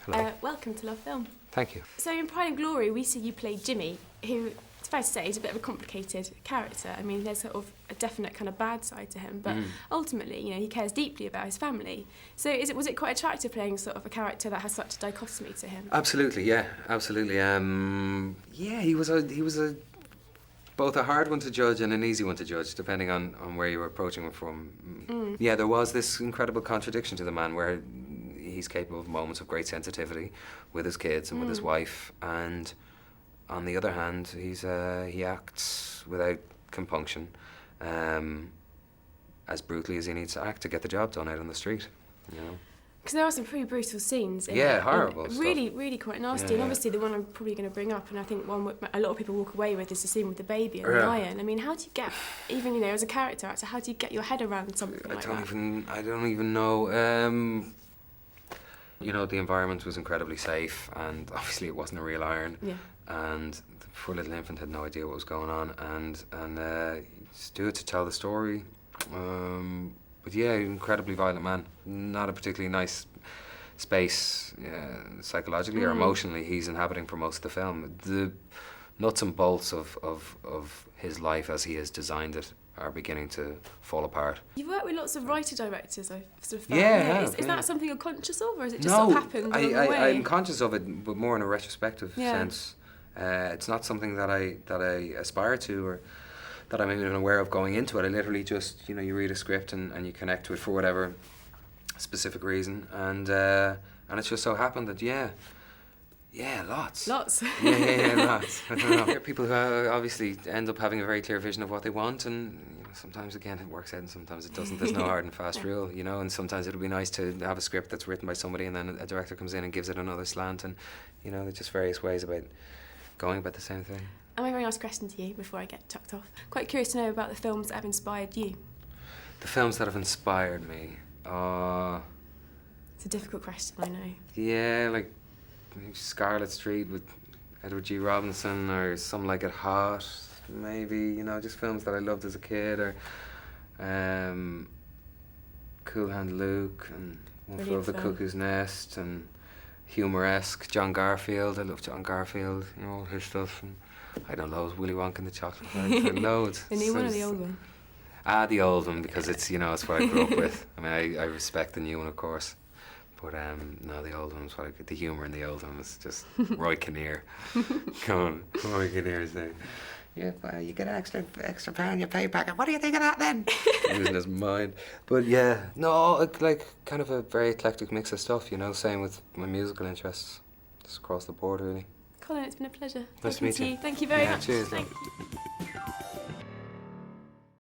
Hello. Welcome to Love Film. Thank you. So in Pride and Glory, we see you play Jimmy, who, it's fair to say, is a bit of a complicated character. I mean, there's sort of a definite kind of bad side to him, but ultimately, you know, he cares deeply about his family. So was it quite attractive playing sort of a character that has such a dichotomy to him? Absolutely, yeah, absolutely. Yeah, he was both a hard one to judge and an easy one to judge, depending on where you were approaching him from. Yeah, there was this incredible contradiction to the man where he's capable of moments of great sensitivity with his kids and with his wife, and on the other hand, he acts without compunction, as brutally as he needs to act to get the job done out on the street, you know. Because there are some pretty brutal scenes. Yeah, horrible stuff. Really, really quite nasty. Yeah, and obviously the one I'm probably going to bring up, and I think one a lot of people walk away with, is the scene with the baby and the iron. I mean, how do you get, even, you know, as a character actor, how do you get your head around something like that? I don't even know. You know, the environment was incredibly safe, and obviously it wasn't a real iron. Yeah. And the poor little infant had no idea what was going on, and just do it to tell the story. But yeah, incredibly violent man. Not a particularly nice space psychologically or emotionally he's inhabiting for most of the film. The nuts and bolts of his life as he has designed it are beginning to fall apart. You've worked with lots of writer-directors, I've sort of found. Yeah. Is that something you're conscious of, or is it just sort of happened along the way? I'm conscious of it, but more in a retrospective sense. It's not something that I aspire to, or that I'm even aware of going into it. I literally just, you know, you read a script and you connect to it for whatever specific reason, and it's just so happened that lots. Lots. Yeah, lots. I don't know. There are people who obviously end up having a very clear vision of what they want, and you know, sometimes again it works out and sometimes it doesn't. There's no hard and fast rule, you know, and sometimes it'll be nice to have a script that's written by somebody and then a director comes in and gives it another slant, and you know, there's just various ways about going about the same thing. And my very last question to you before I get chucked off. Quite curious to know about the films that have inspired you. The films that have inspired me? It's a difficult question, I know. Yeah, like Scarlet Street with Edward G. Robinson, or Some Like It Hot, maybe, you know, just films that I loved as a kid, or Cool Hand Luke, and One Flew Over the Cuckoo's Nest, and humoresque John Garfield. I love John Garfield, you know, all his stuff. And I don't know, Willy Wonka and the Chocolate Factory, loads. The new one or the old one? The old one, because it's, you know, it's what I grew up with. I mean, I respect the new one, of course. But no, the old one was what the humour in the old one was just Roy Kinnear. Come on, Roy Kinnear's name. Yeah, you get an extra pound in your pay packet. What do you think of that then? Losing his mind. But yeah, no, like kind of a very eclectic mix of stuff, you know, same with my musical interests, just across the board really. Colin, it's been a pleasure. Nice to meet you. Thank you very much. Cheers. Thanks.